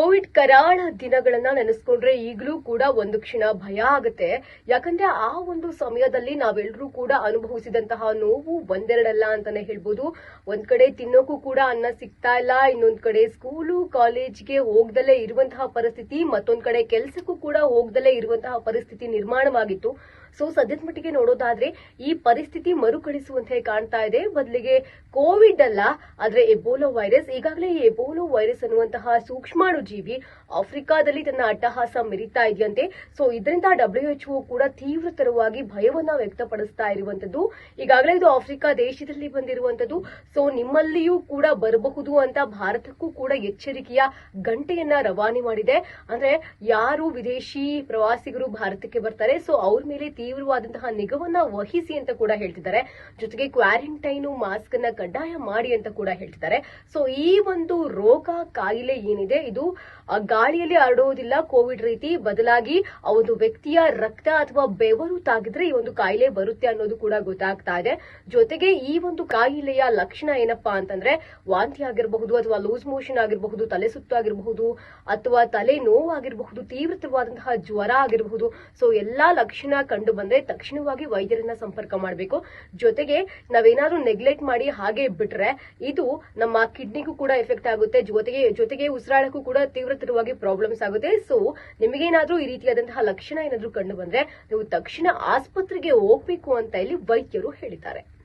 Covid ಕರಾಳ ದಿನಗಳನ್ನ ನೆನೆಸ್ಕೊಂಡ್ರೆ ಈಗಲೂ ಕೂಡ ಒಂದು ಕ್ಷಣ ಭಯ ಆಗುತ್ತೆ. ಯಾಕಂದ್ರೆ ಆ ಒಂದು ಸಮಯದಲ್ಲಿ ನಾವೆಲ್ಲರೂ ಕೂಡ ಅನುಭವಿಸಿದಂತಹ ನೋವು ಒಂದೆರಡಲ್ಲ ಅಂತಾನೆ ಹೇಳ್ಬೋದು. ಒಂದ್ ಕಡೆ ತಿನ್ನೋಕು ಕೂಡ ಅನ್ನ ಸಿಗ್ತಾ ಇಲ್ಲ, ಇನ್ನೊಂದ್ ಕಡೆ ಸ್ಕೂಲು ಕಾಲೇಜ್ಗೆ ಹೋಗ್ದಲೇ ಇರುವಂತಹ ಪರಿಸ್ಥಿತಿ, ಮತ್ತೊಂದ್ ಕಡೆ ಕೆಲ್ಸಕ್ಕೂ ಕೂಡ ಹೋಗ್ದಲೇ ಇರುವಂತಹ ಪರಿಸ್ಥಿತಿ ನಿರ್ಮಾಣವಾಗಿತ್ತು. ಸೊ ಸದ್ಯದ ಮಟ್ಟಿಗೆ ನೋಡೋದಾದ್ರೆ ಈ ಪರಿಸ್ಥಿತಿ ಮರುಕಳಿಸುವಂತೆ ಕಾಣ್ತಾ ಇದೆ. ಬದಲಿಗೆ ಕೋವಿಡ್ ಅಲ್ಲ, ಆದ್ರೆ ಎಬೋಲಾ ವೈರಸ್. ಈಗಾಗಲೇ ಈ ಎಬೋಲಾ ವೈರಸ್ ಅನ್ನುವಂತಹ ಸೂಕ್ಷ್ಮಾಣು ಜೀವಿ ಆಫ್ರಿಕಾದಲ್ಲಿ ತನ್ನ ಅಟ್ಟಹಾಸ ಮೆರೀತಾ ಇದೆಯಂತೆ. ಸೊ ಇದರಿಂದ WHO ಕೂಡ ತೀವ್ರತರವಾಗಿ ಭಯವನ್ನ ವ್ಯಕ್ತಪಡಿಸ್ತಾ ಇರುವಂತದ್ದು. ಈಗಾಗಲೇ ಇದು ಆಫ್ರಿಕಾ ದೇಶದಲ್ಲಿ ಬಂದಿರುವಂತದ್ದು. ಸೊ ನಿಮ್ಮಲ್ಲಿಯೂ ಕೂಡ ಬರಬಹುದು ಅಂತ ಭಾರತಕ್ಕೂ ಕೂಡ ಎಚ್ಚರಿಕೆಯ ಗಂಟೆಯನ್ನ ರವಾನೆ ಮಾಡಿದೆ. ಅಂದ್ರೆ ಯಾರು ವಿದೇಶಿ ಪ್ರವಾಸಿಗರು ಭಾರತಕ್ಕೆ ಬರ್ತಾರೆ, ಸೊ ಅವ್ರ ಮೇಲೆ ತೀವ್ರವಾದಂತಹ ನಿಗಾವನ್ನ ವಹಿಸಿ ಅಂತ ಕೂಡ ಹೇಳ್ತಿದ್ದಾರೆ. ಜೊತೆಗೆ ಕ್ವಾರಂಟೈನ್ ಮಾಸ್ಕ್ ಅನ್ನ ಕಡ್ಡಾಯ ಮಾಡಿ ಅಂತ ಕೂಡ ಹೇಳ್ತಿದ್ದಾರೆ. ಸೊ ಈ ಒಂದು ರೋಗ ಕಾಯಿಲೆ ಏನಿದೆ ಇದು ಗಾಳಿಯಲ್ಲಿ ಹರಡುವುದಿಲ್ಲ ಕೋವಿಡ್ ರೀತಿ, ಬದಲಾಗಿ ಆ ಒಂದು ವ್ಯಕ್ತಿಯ ರಕ್ತ ಅಥವಾ ಬೆವರು ತಾಗಿದ್ರೆ ಈ ಒಂದು ಕಾಯಿಲೆ ಬರುತ್ತೆ ಅನ್ನೋದು ಕೂಡ ಗೊತ್ತಾಗ್ತಾ ಇದೆ. ಜೊತೆಗೆ ಈ ಒಂದು ಕಾಯಿಲೆಯ ಲಕ್ಷಣ ಏನಪ್ಪಾ ಅಂತಂದ್ರೆ ವಾಂತಿ ಆಗಿರಬಹುದು, ಅಥವಾ ಲೂಸ್ ಮೋಷನ್ ಆಗಿರಬಹುದು, ತಲೆ ಸುತ್ತು ಆಗಿರಬಹುದು, ಅಥವಾ ತಲೆ ನೋವಾಗಿರಬಹುದು, ತೀವ್ರವಾದಂತಹ ಜ್ವರ ಆಗಿರಬಹುದು. ಸೊ ಎಲ್ಲಾ ಲಕ್ಷಣ ಕಂಡು ಬಂದ್ರೆ ತಕ್ಷಣವಾಗಿ ವೈದ್ಯರನ್ನ ಸಂಪರ್ಕ ಮಾಡಬೇಕು. ಜೊತೆಗೆ ನಾವೇನಾದ್ರೂ ನೆಗ್ಲೆಕ್ಟ್ ಮಾಡಿ ಹಾಗೆ ಬಿಟ್ರೆ ಇದು ನಮ್ಮ ಕಿಡ್ನಿಗೂ ಕೂಡ ಎಫೆಕ್ಟ್ ಆಗುತ್ತೆ. ಜೊತೆಗೆ ಉಸಿರಾಡಕ್ಕೂ ಕೂಡ ತೀವ್ರತರವಾಗಿ ಪ್ರಾಬ್ಲಮ್ಸ್ ಆಗುತ್ತೆ. ಸೊ ನಿಮಗೇನಾದ್ರೂ ಈ ರೀತಿಯಾದಂತಹ ಲಕ್ಷಣ ಏನಾದ್ರೂ ಕಂಡು ಬಂದ್ರೆ ನೀವು ತಕ್ಷಣ ಆಸ್ಪತ್ರೆಗೆ ಹೋಗ್ಬೇಕು ಅಂತ ಇಲ್ಲಿ ವೈದ್ಯರು ಹೇಳಿದ್ದಾರೆ.